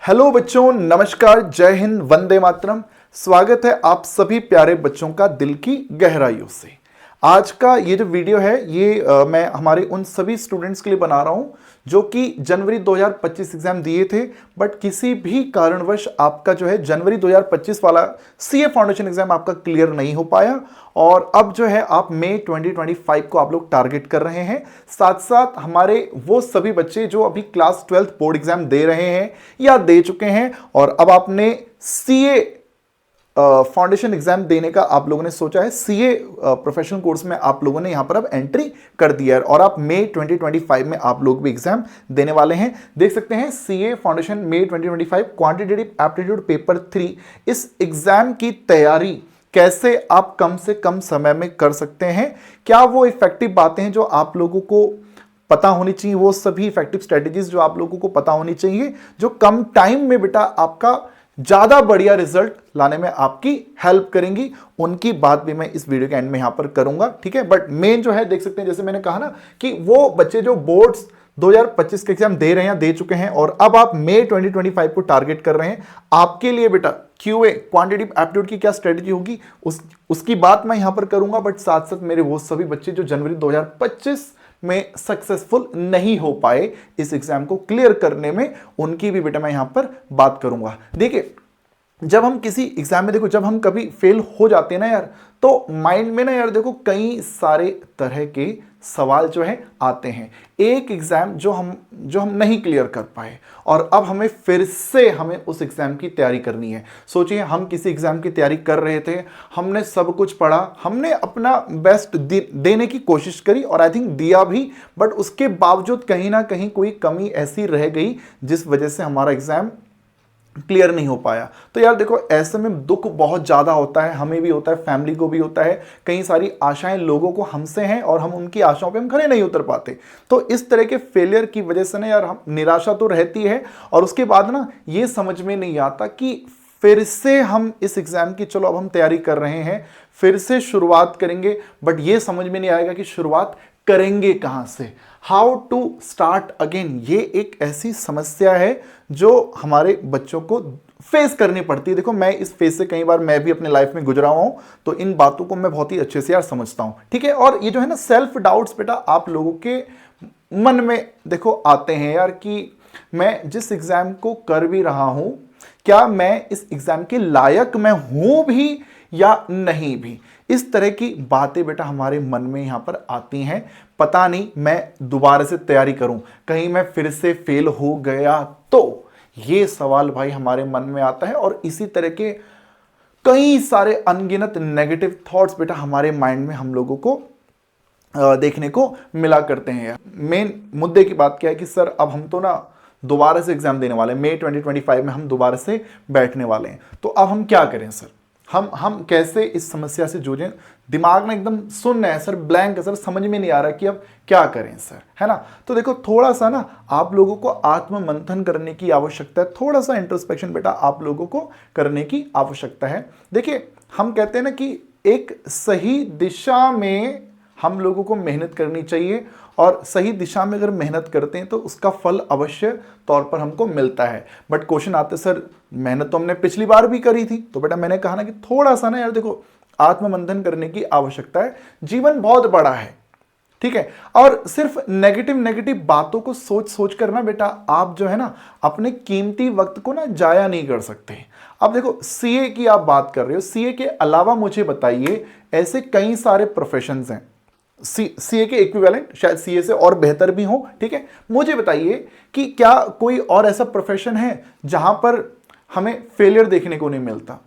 Hello बच्चों, नमस्कार, जय हिंद, वंदे मातरम। स्वागत है आप सभी प्यारे बच्चों का दिल की गहराइयों से। आज का ये जो वीडियो है ये मैं हमारे उन सभी स्टूडेंट्स के लिए बना रहा हूं जो कि जनवरी 2025 एग्जाम दिए थे, बट किसी भी कारणवश आपका जो है जनवरी 2025 वाला सीए फाउंडेशन एग्जाम आपका क्लियर नहीं हो पाया और अब जो है आप मई 2025 को आप लोग टारगेट कर रहे हैं। साथ साथ हमारे वो सभी बच्चे जो अभी क्लास 12 बोर्ड एग्जाम दे रहे हैं या दे चुके हैं और अब आपने सीए फाउंडेशन एग्जाम देने का आप लोगों ने सोचा है, सीए प्रोफेशनल कोर्स में आप लोगों ने यहां पर अब एंट्री कर दिया है और आप मई 2025 में आप लोग भी एग्जाम देने वाले हैं। देख सकते हैं सीए फाउंडेशन मई 2025 क्वांटिटेटिव एप्टीट्यूड पेपर 3। इस एग्जाम की तैयारी कैसे आप कम से कम समय में कर सकते हैं, क्या वो इफेक्टिव बातें हैं जो आप लोगों को पता होनी चाहिए, वो सभी इफेक्टिव स्ट्रेटेजीज जो आप लोगों को पता होनी चाहिए जो कम टाइम में बेटा आपका ज्यादा बढ़िया रिजल्ट लाने में आपकी हेल्प करेंगी, उनकी बात भी मैं इस वीडियो के एंड में यहां पर करूंगा। ठीक है, बट मेन जो है देख सकते हैं, जैसे मैंने कहा ना कि वो बच्चे जो बोर्ड्स 2025 के एग्जाम दे रहे हैं, दे चुके हैं और अब आप मई 2025 को टारगेट कर रहे हैं, आपके लिए बेटा क्यूए क्वांटिटेटिव एप्टीट्यूड की क्या स्ट्रेटेजी होगी उसकी बात मैं यहां पर करूंगा। बट साथ साथ मेरे वो सभी बच्चे जो जनवरी 2025 में सक्सेसफुल नहीं हो पाए इस एग्जाम को क्लियर करने में, उनकी भी बेटा मैं यहां पर बात करूंगा। देखिए, जब हम किसी एग्जाम में देखो, जब हम कभी फेल हो जाते हैं ना यार, तो माइंड में ना यार देखो कई सारे तरह के सवाल जो है आते हैं। एक एग्जाम जो हम नहीं क्लियर कर पाए और अब हमें फिर से हमें उस एग्जाम की तैयारी करनी है। सोचिए, हम किसी एग्जाम की तैयारी कर रहे थे, हमने सब कुछ पढ़ा, हमने अपना बेस्ट देने की कोशिश करी और आई थिंक दिया भी, बट उसके बावजूद कहीं ना कहीं कोई कमी ऐसी रह गई जिस वजह से हमारा एग्जाम क्लियर नहीं हो पाया। तो यार देखो, ऐसे में दुख बहुत ज्यादा होता है, हमें भी होता है, फैमिली को भी होता है, कई सारी आशाएं लोगों को हमसे हैं और हम उनकी आशाओं पे हम खरे नहीं उतर पाते। तो इस तरह के फेलियर की वजह से ना यार हम निराशा तो रहती है और उसके बाद ना ये समझ में नहीं आता कि फिर से हम इस एग्जाम की, चलो अब हम तैयारी कर रहे हैं, फिर से शुरुआत करेंगे, बट ये समझ में नहीं आएगा कि शुरुआत करेंगे कहां से, हाउ टू स्टार्ट अगेन। ये एक ऐसी समस्या है जो हमारे बच्चों को फेस करनी पड़ती है। देखो, मैं इस फेस से कई बार मैं भी अपने लाइफ में गुजरा हूं, तो इन बातों को मैं बहुत ही अच्छे से यार समझता हूं। ठीक है, और ये जो है ना सेल्फ डाउट्स बेटा आप लोगों के मन में देखो आते हैं यार कि मैं जिस एग्जाम को कर भी रहा हूं, क्या मैं इस एग्जाम के लायक मैं हूं भी या नहीं भी। इस तरह की बातें बेटा हमारे मन में यहां पर आती हैं। पता नहीं, मैं दोबारा से तैयारी करूं, कहीं मैं फिर से फेल हो गया तो, ये सवाल भाई हमारे मन में आता है और इसी तरह के कई सारे अनगिनत नेगेटिव थॉट्स बेटा हमारे माइंड में हम लोगों को देखने को मिला करते हैं। मेन मुद्दे की बात क्या है कि सर अब हम तो ना दोबारा से एग्जाम देने वाले हैं, मई 2025 में हम दोबारा से बैठने वाले हैं, तो अब हम क्या करें सर, हम कैसे इस समस्या से जूझें। दिमाग में एकदम सुन्न है सर, ब्लैंक है सर, समझ में नहीं आ रहा कि अब क्या करें सर, है ना। तो देखो, थोड़ा सा ना आप लोगों को आत्म मंथन करने की आवश्यकता है, थोड़ा सा इंट्रोस्पेक्शन बेटा आप लोगों को करने की आवश्यकता है। देखिए, हम कहते हैं ना कि एक सही दिशा में हम लोगों को मेहनत करनी चाहिए और सही दिशा में अगर मेहनत करते हैं तो उसका फल अवश्य तौर पर हमको मिलता है। बट क्वेश्चन आते, सर मेहनत तो हमने पिछली बार भी करी थी, तो बेटा मैंने कहा ना कि थोड़ा सा ना यार देखो आत्ममंथन करने की आवश्यकता है। जीवन बहुत बड़ा है, ठीक है, और सिर्फ नेगेटिव बातों को सोच सोच कर ना बेटा आप जो है ना अपने कीमती वक्त को ना जाया नहीं कर सकते। अब देखो, सीए की आप बात कर रहे हो, सीए के अलावा मुझे बताइए ऐसे कई सारे प्रोफेशंस हैं, सीए के इक्विवेलेंट, शायद सीए से और बेहतर भी हो। ठीक है, मुझे बताइए कि क्या कोई और ऐसा प्रोफेशन है जहां पर हमें फेलियर देखने को नहीं मिलता।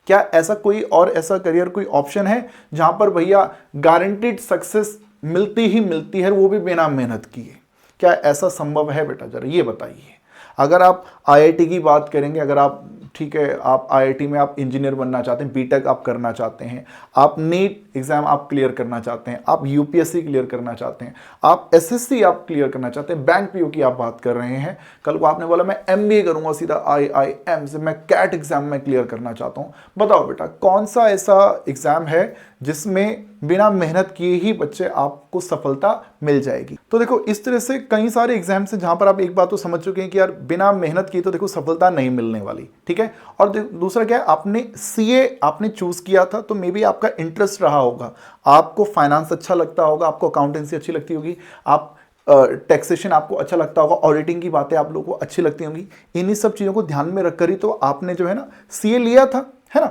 क्या ऐसा कोई और ऐसा करियर कोई ऑप्शन है जहां पर भैया गारंटीड सक्सेस मिलती ही मिलती है, वो भी बिना मेहनत किए। क्या ऐसा संभव है बेटा, जरा ये बताइए। अगर आप आईआईटी की बात करेंगे, अगर आप, ठीक है, आप आईआईटी में आप इंजीनियर बनना चाहते हैं, बीटेक आप करना चाहते हैं, आप नीट एग्जाम आप क्लियर करना चाहते हैं, आप यूपीएससी क्लियर करना चाहते हैं, आप एसएससी आप क्लियर करना चाहते हैं, बैंक पीओ की आप बात कर रहे हैं, कल को आपने बोला मैं एमबीए करूंगा सीधा आईआईएम से, मैं कैट एग्जाम में क्लियर करना चाहता हूं, बताओ बेटा कौन सा ऐसा एग्जाम है जिसमें बिना मेहनत किए ही बच्चे आपको सफलता मिल जाएगी। तो देखो इस तरह से कई सारे एग्जाम्स हैं जहां पर आप एक बात तो समझ चुके हैं कि यार बिना मेहनत किए तो देखो सफलता नहीं मिलने वाली, ठीक है। और दूसरा क्या है, आपने सीए आपने चूज किया था तो मे बी आपका इंटरेस्ट रहा होगा, आपको फाइनेंस अच्छा लगता होगा, आपको अकाउंटेंसी अच्छी लगती होगी, आप टैक्सेशन आपको अच्छा लगता होगा, ऑडिटिंग की बातें आप लोगों को अच्छी लगती होंगी, इन्हीं सब चीज़ों को ध्यान में रखकर ही तो आपने जो है ना सीए लिया था, है ना।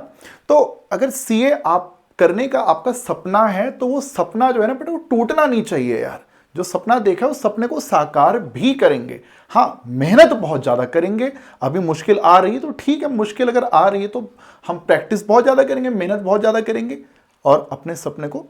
तो अगर सीए आप करने का आपका सपना है तो वो सपना जो है ना बेटा वो टूटना नहीं चाहिए यार। जो सपना देखा है उस सपने को साकार भी करेंगे। हाँ मेहनत बहुत ज़्यादा करेंगे, अभी मुश्किल आ रही है तो ठीक है, मुश्किल अगर आ रही है तो हम प्रैक्टिस बहुत ज़्यादा करेंगे, मेहनत बहुत ज़्यादा करेंगे और अपने सपने को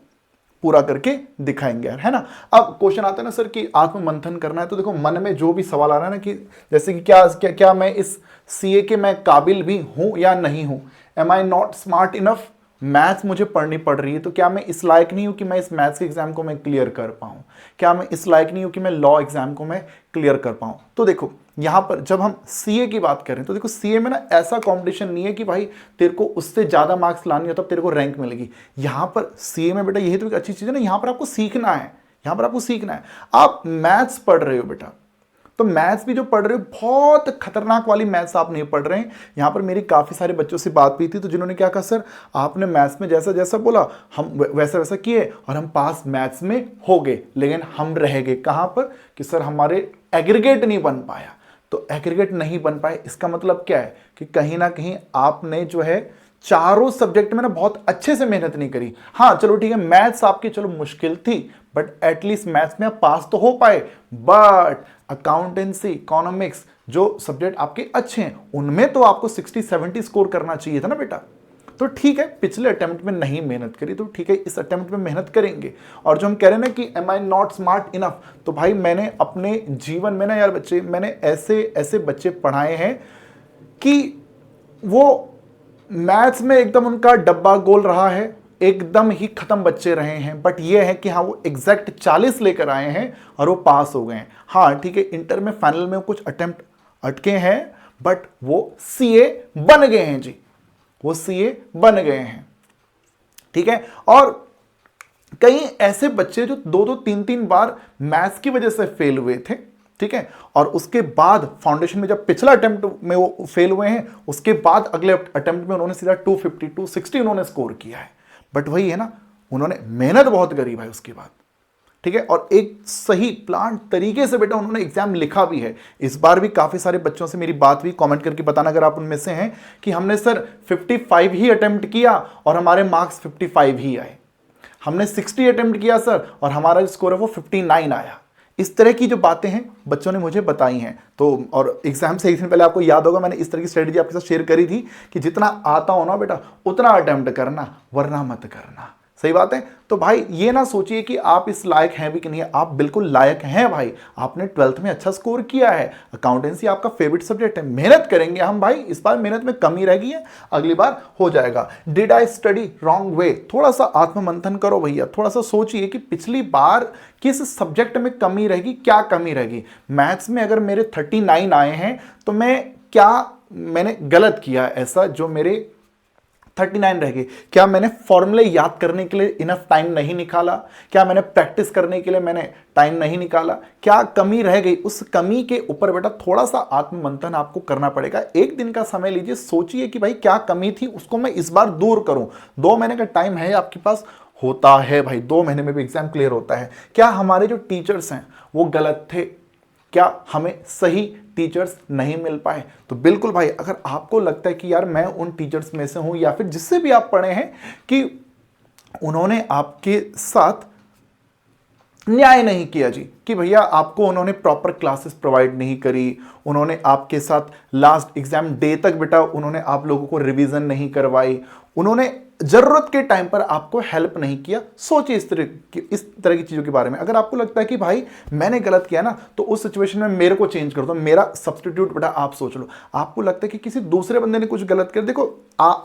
पूरा करके दिखाएंगे यार, है ना। अब क्वेश्चन आता है ना सर कि आत्ममंथन करना है, तो देखो मन में जो भी सवाल आ रहा है ना कि जैसे कि क्या मैं इस सीए के मैं काबिल भी हूं या नहीं हूं, am I not smart enough, maths मुझे पढ़नी पड़ रही है तो क्या मैं इस लायक नहीं हूं कि मैं इस मैथ्स के एग्जाम को मैं क्लियर कर पाऊं, क्या मैं इस लायक नहीं हूं कि मैं लॉ एग्जाम को मैं क्लियर कर पाऊं। तो देखो यहां पर जब हम सीए की बात करें तो देखो सीए में ना ऐसा कंपटीशन नहीं है कि भाई तेरे को उससे ज्यादा मार्क्स लानी हो तब तेरे को रैंक मिलेगी। यहां पर सीए में बेटा यही तो एक अच्छी चीज है ना, यहां पर आपको सीखना है, यहां पर आपको सीखना है। आप मैथ्स पढ़ रहे हो बेटा तो मैथ्स भी जो पढ़ रहे हो बहुत खतरनाक वाली मैथ्स आप नहीं पढ़ रहे हैं। यहां पर मेरी काफी सारे बच्चों से बात हुई थी तो जिन्होंने क्या कहा, सर आपने मैथ्स में जैसा जैसा बोला हम वैसा वैसा किए और हम पास मैथ्स में हो गए, लेकिन हम रह गए कहां पर कि सर हमारे एग्रीगेट नहीं बन पाया। तो एग्रीगेट नहीं बन पाए इसका मतलब क्या है कि कहीं ना कहीं आपने जो है चारों सब्जेक्ट में ना बहुत अच्छे से मेहनत नहीं करी। हाँ चलो ठीक है, मैथ्स आपकी चलो मुश्किल थी बट एटलीस्ट मैथ्स में आप पास तो हो पाए, बट अकाउंटेंसी इकोनॉमिक्स जो सब्जेक्ट आपके अच्छे हैं उनमें तो आपको 60-70 स्कोर करना चाहिए था ना बेटा। तो ठीक है पिछले अटेम्प्ट में नहीं मेहनत करी तो ठीक है इस अटेम्प्ट में मेहनत करेंगे। और जो हम कह रहे हैं ना कि am I not smart enough, तो भाई मैंने अपने जीवन में ना यार बच्चे मैंने ऐसे ऐसे बच्चे पढ़ाए हैं कि वो मैथ्स में एकदम उनका डब्बा गोल रहा है, एकदम ही खत्म बच्चे रहे हैं, बट ये है कि हाँ वो एग्जैक्ट 40 लेकर आए हैं और वो पास हो गए हैं। हाँ ठीक है इंटर में फाइनल में कुछ अटेम्प्ट अटके हैं बट वो सीए बन गए हैं जी, वो सीए बन गए हैं, ठीक है। और कई ऐसे बच्चे जो 2-3 बार मैथ्स की वजह से फेल हुए थे, ठीक है, और उसके बाद फाउंडेशन में जब पिछला अटेम्प्ट में वो फेल हुए हैं उसके बाद अगले अटेम्प्ट में उन्होंने सीधा 250 260 उन्होंने स्कोर किया है। बट वही है ना, उन्होंने मेहनत बहुत करी भाई उसके बाद, ठीक है, और एक सही प्लान तरीके से बेटा उन्होंने एग्जाम लिखा भी है। इस बार भी काफी सारे बच्चों से मेरी बात हुई, कमेंट करके बताना अगर आप उनमें से हैं कि हमने सर 55 ही अटेम्प्ट किया और हमारे मार्क्स 55 ही आए, हमने 60 अटेम्प्ट किया सर और हमारा जो स्कोर है वो 59 आया। इस तरह की जो बातें हैं बच्चों ने मुझे बताई हैं। तो और एग्जाम से एक दिन पहले आपको याद होगा मैंने इस तरह की स्ट्रेटजी आपके साथ शेयर करी थी कि जितना आता हो ना बेटा उतना अटेम्प्ट करना वरना मत करना, सही बात है। तो भाई ये ना सोचिए कि आप इस लायक हैं भी कि नहीं, आप बिल्कुल लायक हैं भाई, आपने 12th में अच्छा स्कोर किया है, अकाउंटेंसी आपका फेवरेट सब्जेक्ट है, मेहनत करेंगे हम भाई, इस बार मेहनत में कमी रह गई है अगली बार हो जाएगा। Did I study wrong way, थोड़ा सा आत्ममंथन करो भैया, थोड़ा सा सोचिए कि पिछली बार किस सब्जेक्ट में कमी रहेगी, क्या कमी रहेगी। मैथ्स में अगर मेरे 39 आए हैं तो मैंने गलत किया ऐसा जो मेरे 39 रह गए, क्या मैंने फॉर्मूले याद करने के लिए इनफ टाइम नहीं निकाला, क्या मैंने प्रैक्टिस करने के लिए मैंने टाइम नहीं निकाला, क्या कमी रह गई, उस कमी के ऊपर बेटा थोड़ा सा आत्ममंथन आपको करना पड़ेगा। एक दिन का समय लीजिए, सोचिए कि भाई क्या कमी थी उसको मैं इस बार दूर करूं। 2 महीने का टाइम है आपके पास, होता है भाई 2 महीने में भी एग्जाम क्लियर होता है। क्या हमारे जो टीचर्स हैं वो गलत थे, क्या हमें सही टीचर्स नहीं मिल पाए? तो बिल्कुल भाई अगर आपको लगता है कि यार मैं उन टीचर्स में से हूं या फिर जिससे भी आप पढ़े हैं कि उन्होंने आपके साथ न्याय नहीं किया जी, कि भैया आपको उन्होंने प्रॉपर क्लासेस प्रोवाइड नहीं करी, उन्होंने आपके साथ लास्ट एग्जाम डे तक बेटा उन्होंने आप लोगों को रिवीजन नहीं करवाई, उन्होंने जरूरत के टाइम पर आपको हेल्प नहीं किया, सोचिए इस तरह की चीजों के बारे में। अगर आपको लगता है कि भाई मैंने गलत किया ना तो उस सिचुएशन में मेरे को चेंज कर दो, मेरा सब्स्टिट्यूट बेटा आप सोच लो। आपको लगता है कि किसी दूसरे बंदे ने कुछ गलत कर, देखो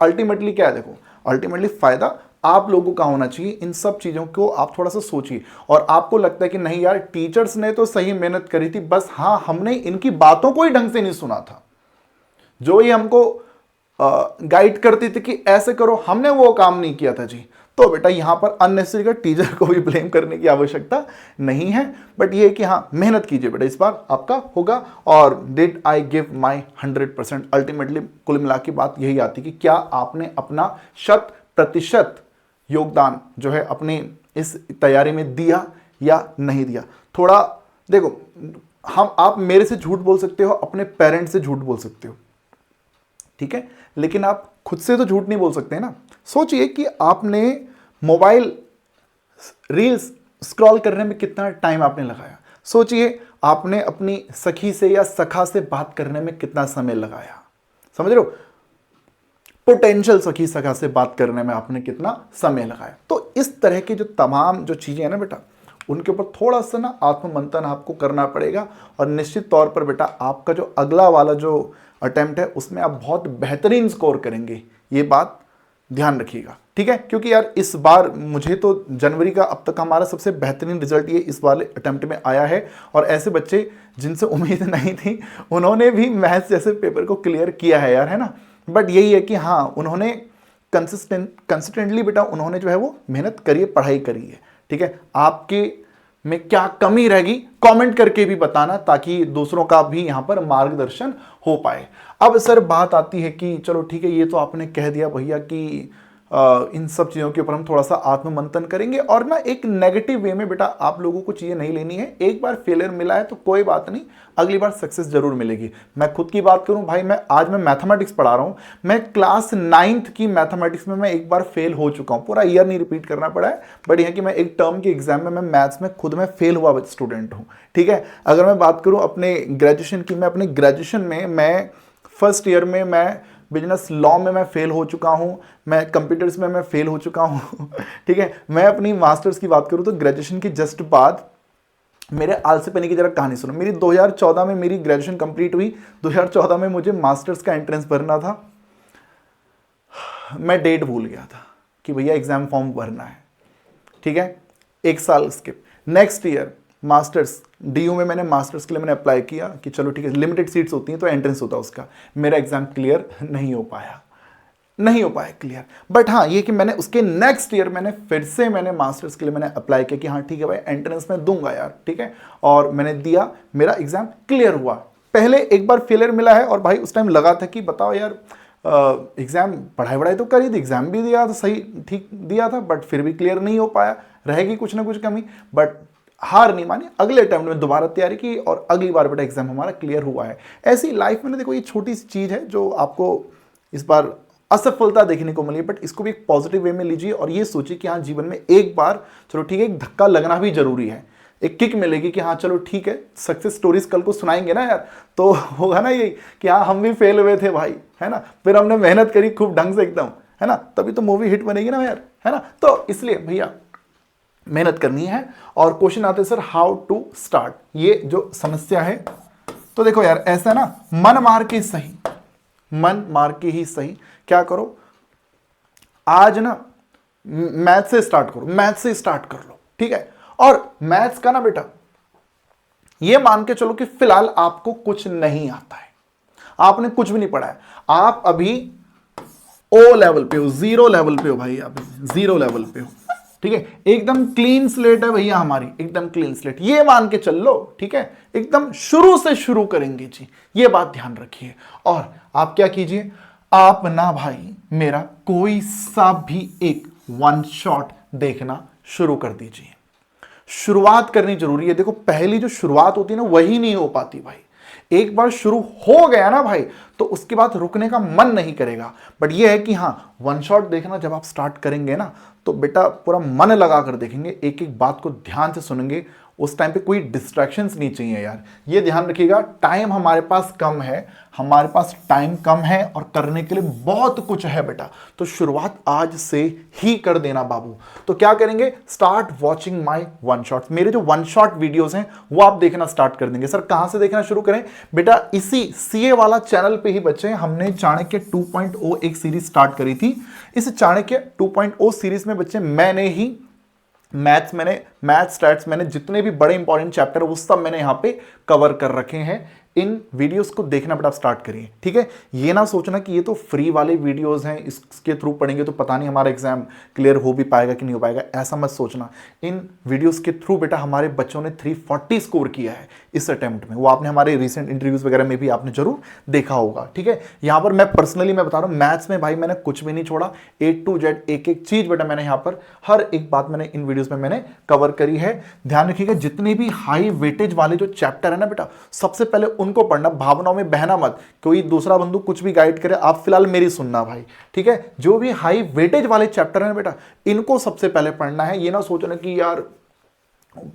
अल्टीमेटली क्या है, देखो अल्टीमेटली फायदा आप लोगों का होना चाहिए। इन सब चीज़ों को आप थोड़ा सा सोचिए। और आपको लगता है कि नहीं यार टीचर्स ने तो सही मेहनत करी थी, बस हाँ हमने इनकी बातों को ही ढंग से नहीं सुना था, जो ये हमको गाइड करती थी कि ऐसे करो, हमने वो काम नहीं किया था जी। तो बेटा यहां पर अननेसेसरी का टीचर को भी ब्लेम करने की आवश्यकता नहीं है, बट ये है कि हाँ मेहनत कीजिए बेटा, इस बार आपका होगा। और did I give my 100%, ultimately कुल मिला की बात यही आती कि क्या आपने अपना 100% योगदान जो है अपनी इस तैयारी में दिया या नहीं दिया। थोड़ा देखो, आप मेरे से झूठ बोल सकते हो, अपने पेरेंट्स से झूठ बोल सकते हो, ठीक है, लेकिन आप खुद से तो झूठ नहीं बोल सकते ना। सोचिए कि आपने मोबाइल रील्स स्क्रॉल करने में कितना टाइम आपने लगाया। सोचिए आपने अपनी सखी से या सखा से बात करने में कितना समय लगाया। समझ रहे हो, पोटेंशियल सखी सखा से बात करने में आपने कितना समय लगाया। तो इस तरह की जो तमाम जो चीजें हैं ना बेटा, उनके ऊपर थोड़ा सा ना आत्ममंथन आपको करना पड़ेगा। और निश्चित तौर पर बेटा आपका जो अगला वाला जो अटेम्प्ट है उसमें आप बहुत बेहतरीन स्कोर करेंगे, ये बात ध्यान रखिएगा, ठीक है। क्योंकि यार इस बार मुझे तो जनवरी का अब तक हमारा सबसे बेहतरीन रिजल्ट ये इस वाले अटेम्प्ट में आया है। और ऐसे बच्चे जिनसे उम्मीद नहीं थी उन्होंने भी मैथ्स जैसे पेपर को क्लियर किया है यार, है ना। बट यही है कि हाँ उन्होंने कंसिस्टेंटली बेटा उन्होंने जो है वो मेहनत करी है, पढ़ाई करी है, ठीक है। आपके में क्या कमी रहेगी कमेंट करके भी बताना, ताकि दूसरों का भी यहां पर मार्गदर्शन हो पाए। अब सर बात आती है कि चलो ठीक है, ये तो आपने कह दिया भैया कि इन सब चीज़ों के ऊपर हम थोड़ा सा आत्ममंथन करेंगे। और ना एक नेगेटिव वे में बेटा आप लोगों को चीज़ें नहीं लेनी है। एक बार फेलियर मिला है तो कोई बात नहीं, अगली बार सक्सेस जरूर मिलेगी। मैं खुद की बात करूं भाई, आज मैं मैथमेटिक्स पढ़ा रहा हूं, मैं क्लास 9th की मैथमेटिक्स में मैं एक बार फेल हो चुका हूं। पूरा ईयर नहीं रिपीट करना पड़ा है, बट यह कि मैं एक टर्म के एग्जाम में मैं मैथ्स में खुद में फेल हुआ स्टूडेंट हूँ, ठीक है। अगर मैं बात करूँ अपने ग्रेजुएशन की, मैं अपने ग्रेजुएशन में मैं फर्स्ट ईयर में मैं बिजनेस लॉ में मैं फेल हो चुका हूं, मैं कंप्यूटर्स में मैं फेल हो चुका हूं ठीक है। मैं अपनी मास्टर्स की बात करूं तो ग्रेजुएशन की जस्ट बाद मेरे आलसीपनी की जरा कहानी सुनो। मेरी 2014 में मेरी ग्रेजुएशन कंप्लीट हुई, 2014 में मुझे मास्टर्स का एंट्रेंस भरना था। मैं डेट भूल गया था कि भैया एग्जाम फॉर्म भरना है, ठीक है। एक साल skip. Next year masters DU में मैंने मास्टर्स के लिए मैंने अप्लाई किया कि चलो ठीक है, लिमिटेड सीट्स होती हैं तो एंट्रेंस होता है उसका। मेरा एग्जाम क्लियर नहीं हो पाया क्लियर। बट हाँ ये कि मैंने उसके नेक्स्ट ईयर मैंने फिर से मैंने मास्टर्स के लिए मैंने अप्लाई किया कि हाँ ठीक है भाई एंट्रेंस में दूंगा यार, ठीक है। और मैंने दिया, मेरा एग्जाम क्लियर हुआ। पहले एक बार फेलियर मिला है और भाई उस टाइम लगा था कि बताओ यार एग्जाम पढ़ाई तो करी थी, एग्जाम भी दिया तो सही ठीक दिया था, बट फिर भी क्लियर नहीं हो पाया, रहेगी कुछ ना कुछ कमी। बट हार नहीं मानी, अगले अटेम्प्ट में दोबारा तैयारी की और अगली बार बेटा एग्जाम हमारा क्लियर हुआ है। ऐसी लाइफ में देखो ये छोटी सी चीज है जो आपको इस बार असफलता देखने को मिली, बट इसको भी एक पॉजिटिव वे में लीजिए और ये सोचिए कि हाँ जीवन में एक बार चलो ठीक है एक धक्का लगना भी जरूरी है, एक किक मिलेगी कि हाँ चलो ठीक है सक्सेस स्टोरीज कल को सुनाएंगे ना यार, तो होगा ना ये कि हाँ हम भी फेल हुए थे भाई, है ना, फिर हमने मेहनत करी खूब ढंग से एकदम, है ना, तभी तो मूवी हिट बनेगी ना यार, है ना। तो इसलिए भैया मेहनत करनी है। और क्वेश्चन आते हैं सर हाउ टू स्टार्ट, ये जो समस्या है तो देखो यार ऐसा ना मन मार के ही सही क्या करो, आज ना मैथ से स्टार्ट कर लो, ठीक है। और मैथ्स का ना बेटा ये मान के चलो कि फिलहाल आपको कुछ नहीं आता है, आपने कुछ भी नहीं पढ़ा है, आप अभी ओ लेवल पे हो, जीरो लेवल पे हो भाई, अभी जीरो लेवल पे हो, ठीक है। एकदम क्लीन स्लेट है भैया हमारी, एकदम क्लीन स्लेट, ये मान के चल लो, ठीक है। एकदम शुरू से शुरू करेंगे जी, ये बात ध्यान रखिए। और आप क्या कीजिए, आप ना भाई मेरा कोई सा भी एक वन शॉट देखना शुरू कर दीजिए। शुरुआत करनी जरूरी है। देखो पहली जो शुरुआत होती है ना वही नहीं हो पाती भाई, एक बार शुरू हो गया ना भाई तो उसके बाद रुकने का मन नहीं करेगा। बट ये है कि हाँ वन शॉट देखना जब आप स्टार्ट करेंगे ना तो बेटा पूरा मन लगा कर देखेंगे, एक एक बात को ध्यान से सुनेंगे उस टाइम पे कोई डिस्ट्रैक्शंस नहीं चाहिए यार, ये ध्यान रखिएगा। टाइम हमारे पास कम है, हमारे पास टाइम कम है और करने के लिए बहुत कुछ है बेटा, तो शुरुआत आज से ही कर देना बाबू। तो क्या करेंगे, start watching my one shots, मेरे जो वन शॉट वीडियोस हैं वो आप देखना स्टार्ट कर देंगे। सर कहां से देखना शुरू करें बेटा, इसी सीए वाला चैनल पे ही बच्चे हमने चाणक्य 2.0 एक सीरीज स्टार्ट करी थी। इस चाणक्य 2.0 सीरीज में बच्चे मैंने ही मैथ्स स्टैट्स मैंने जितने भी बड़े इंपॉर्टेंट चैप्टर वो सब मैंने यहां पे कवर कर रखे हैं। इन वीडियोस को देखना बेटा आप स्टार्ट करिए, ठीक है। ये ना सोचना कि ये तो फ्री वाले वीडियोस हैं, इसके थ्रू पढ़ेंगे तो पता नहीं हमारा एग्जाम क्लियर हो भी पाएगा कि नहीं हो पाएगा, ऐसा मत सोचना। इन वीडियोस के थ्रू बेटा हमारे बच्चों ने 340 स्कोर किया है इस अटेम्प्ट में, वो आपने हमारे रिसेंट इंटरव्यूज वगैरह में भी आपने जरूर देखा होगा, ठीक है। यहां पर मैं पर्सनली मैं बता रहा हूं, मैथ्स में भाई मैंने कुछ भी नहीं छोड़ा, A to Z एक एक चीज बेटा मैंने यहां पर हर एक बात मैंने इन वीडियोस में मैंने कवर करी है। ध्यान रखिएगा, जितने भी हाई वेटेज वाले जो चैप्टर है ना बेटा, सबसे पहले उनको पढ़ना, भावनाओं में बहना मत, कोई दूसरा बंदू कुछ भी गाइड करे, आप फिलहाल मेरी सुनना भाई, ठीक है। जो भी हाई वेटेज वाले चैप्टर है ना बेटा, इनको सबसे पहले पढ़ना है। ये ना सोचना कि यार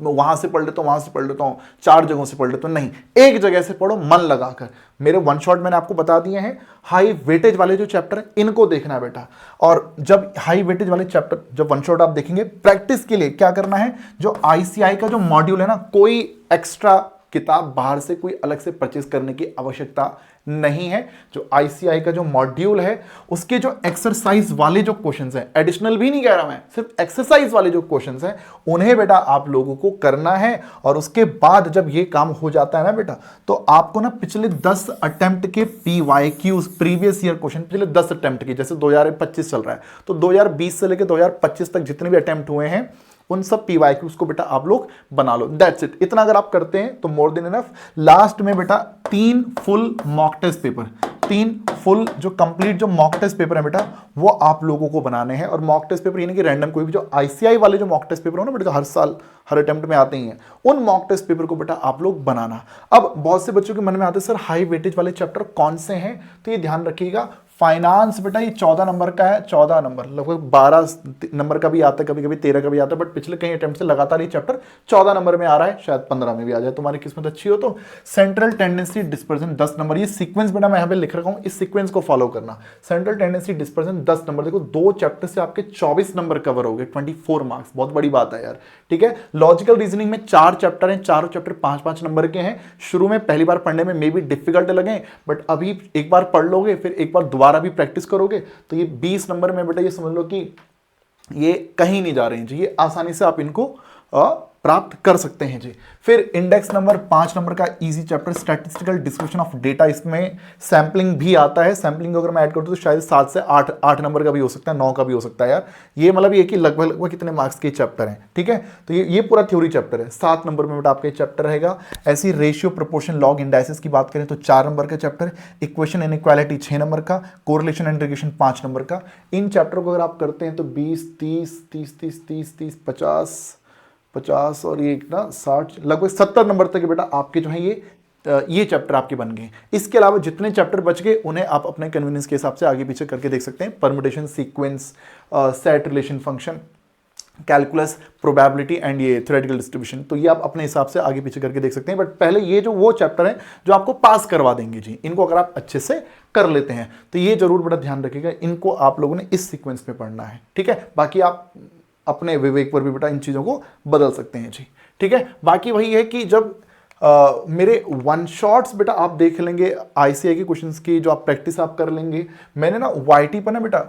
वहां से पढ़ लेता हूं, वहां से पढ़ लेता हूं, 4 जगहों से पढ़ लेता हूं, नहीं, एक जगह से पढ़ो मन लगाकर। मेरे वन शॉट मैंने आपको बता दिए हैं, हाई वेटेज वाले जो चैप्टर है इनको देखना है बेटा। और जब हाई वेटेज वाले चैप्टर जब वन शॉट आप देखेंगे, प्रैक्टिस के लिए क्या करना है, जो आईसीआई का जो मॉड्यूल है ना, कोई एक्स्ट्रा किताब बाहर से कोई अलग से परचेज करने की आवश्यकता नहीं है। जो आईसीआई का जो मॉड्यूल है उसके जो एक्सरसाइज वाले जो क्वेश्चंस हैं, एडिशनल भी नहीं कह रहा मैं, सिर्फ एक्सरसाइज वाले जो क्वेश्चंस हैं उन्हें बेटा आप लोगों को करना है। और उसके बाद जब ये काम हो जाता है ना बेटा, तो आपको ना पिछले 10 अटेम्प्ट के PYQs प्रीवियस ईयर क्वेश्चन, पिछले 10 अटेम्प्ट के, जैसे 2025 चल रहा है तो 2020 से लेकर 2025 तक जितने भी अटेम्प्ट हुए हैं उन सब PYQs को बेटा आप लोग बना लो। दैट्स इट, इतना अगर आप करते हैं तो मोर देन इनफ। लास्ट में बेटा 3 full mock test paper, 3 full जो कंप्लीट जो मॉक टेस्ट पेपर है बेटा वो आप लोगों को बनाने हैं। और मॉक टेस्ट पेपर ये नहीं कि रैंडम, कोई भी जो आईसीआई वाले जो मॉक टेस्ट पेपर हो ना बेटा, जो हर साल हर अटेम्प्ट में आते ही हैं, उन मॉक टेस्ट पेपर को बेटा आप लोग बनाना। अब बहुत से बच्चों के मन में आते हैं सर हाई वेटेज वाले चैप्टर कौन से हैं, तो ये ध्यान रखिएगा, फाइनेंस बेटा ये 14 नंबर का है, 14 नंबर, लगभग 12 नंबर का भी आता है, कभी कभी 13 का भी आता है, बट पिछले कई अटेम्प्ट से लगातार ये चैप्टर 14 नंबर में आ रहा है, शायद 15 में भी आ जाए, तुम्हारी किस्मत अच्छी हो तो। सेंट्रल टेंडेंसी डिस्पर्जन 10 नंबर, ये सीक्वेंस बेटा मैं यहाँ पे लिख रखा हूँ, इस सीक्वेंस को फॉलो करना। सेंट्रल टेंडेंसी डिस्पर्जन 10 नंबर, देखो 2 चैप्टर से आपके 24 नंबर कवर हो गए, 24 मार्क्स, बहुत बड़ी बात है यार, ठीक है। लॉजिकल रीजनिंग में 4 चैप्टर हैं, चारों चैप्टर 5-5 नंबर के हैं। शुरू में पहली बार पढ़ने में मे भी डिफिकल्ट लगे, बट अभी एक बार पढ़ लोगे फिर एक बार दोबारा भी प्रैक्टिस करोगे तो ये 20 नंबर में बेटा ये समझ लो कि ये कहीं नहीं जा रहे हैं जी, ये आसानी से आप इनको प्राप्त कर सकते हैं जी। फिर इंडेक्स नंबर 5 नंबर का easy chapter statistical description of data, इसमें सैम्पलिंग भी आता है। सैम्पलिंग अगर मैं ऐड कर दूं तो शायद 7 से 8 नंबर का भी हो सकता है, 9 का भी हो सकता है यार। ये मतलब ये कि लगभग कितने मार्क्स के चैप्टर हैं, ठीक है। तो ये पूरा थ्योरी चैप्टर है। 7 नंबर में बेटा आपका चैप्टर रहेगा। ऐसी रेशियो प्रोपोर्शन लॉग इंडाइसिस की बात करें तो 4 नंबर का चैप्टर। इक्वेशन इनइक्वालिटी 6 नंबर का। कोरिलेशन एंड इंटीग्रेशन 5 नंबर का। इन चैप्टर को अगर आप करते हैं तो 20, 30, 30, 30, 30, 30, 50 और ये ना 60, लगभग 70 नंबर तक बेटा आपके जो है ये चैप्टर आपके बन गए। इसके अलावा जितने चैप्टर बच गए उन्हें आप अपने कन्वीनियंस के हिसाब से आगे पीछे करके देख सकते हैं। Permutation, sequence, set relation function, calculus, probability and ये थ्योरेटिकल डिस्ट्रीब्यूशन, तो ये आप अपने हिसाब से आगे पीछे करके देख सकते हैं। बट पहले ये जो वो चैप्टर है जो आपको पास करवा देंगे जी, इनको अगर आप अच्छे से कर लेते हैं तो ये जरूर बड़ा ध्यान रखिएगा, इनको आप लोगों ने इस सीक्वेंस में पढ़ना है, ठीक है। बाकी आप अपने विवेक पर भी बेटा इन चीज़ों को बदल सकते हैं जी, ठीक है। बाकी वही है कि जब मेरे वन शॉट्स बेटा आप देख लेंगे, आईसीआई के क्वेश्चंस की जो आप प्रैक्टिस आप कर लेंगे, मैंने ना वाईटी पर ना बेटा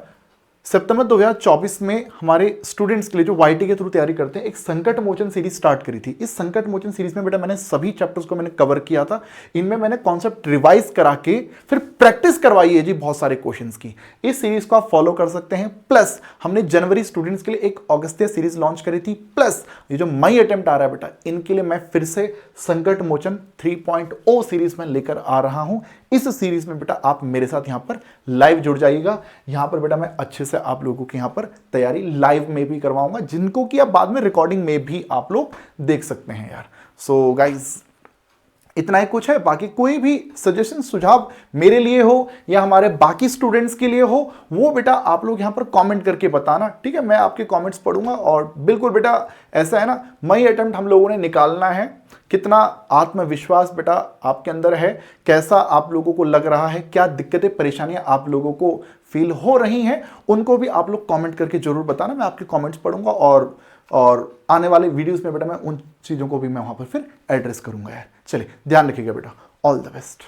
सितंबर 2024 में हमारे स्टूडेंट्स के लिए जो वाईटी के थ्रू तैयारी करते हैं एक संकट मोचन सीरीज स्टार्ट करी थी। इस संकट मोचन सीरीज में बेटा मैंने सभी चैप्टर्स को मैंने कवर किया था। इनमें मैंने कॉन्सेप्ट रिवाइज करा के फिर प्रैक्टिस करवाई है जी बहुत सारे क्वेश्चंस की। इस सीरीज को आप फॉलो कर सकते हैं। प्लस हमने जनवरी स्टूडेंट्स के लिए एक अगस्त्य सीरीज लॉन्च करी थी। प्लस ये जो मई अटेम्प्ट आ रहा है बेटा, इनके लिए मैं फिर से संकट मोचन 3.0 सीरीज में लेकर आ रहा हूं। इस सीरीज में बेटा आप मेरे साथ यहां पर लाइव जुड़ जाइएगा। यहां पर बेटा मैं अच्छे से आप लोगों की यहां पर तैयारी लाइव में भी करवाऊंगा, जिनको कि आप बाद में रिकॉर्डिंग में भी आप लोग देख सकते हैं यार। सो गाइज इतना ही कुछ है। बाकी कोई भी सजेशन सुझाव मेरे लिए हो या हमारे बाकी स्टूडेंट्स के लिए हो, वो बेटा आप लोग यहां पर कमेंट करके बताना, ठीक है। मैं आपके कमेंट्स पढ़ूंगा और बिल्कुल बेटा ऐसा है ना, मई अटेम्प्ट हम लोगों ने निकालना है। कितना आत्मविश्वास बेटा आपके अंदर है, कैसा आप लोगों को लग रहा है, क्या दिक्कतें परेशानियां आप लोगों को फील हो रही हैं, उनको भी आप लोग कमेंट करके जरूर बताना। मैं आपके कमेंट्स पढ़ूंगा और आने वाले वीडियोस में बेटा मैं उन चीज़ों को भी मैं वहाँ पर फिर एड्रेस करूँगा यार। चलिए ध्यान रखिएगा बेटा, ऑल द बेस्ट।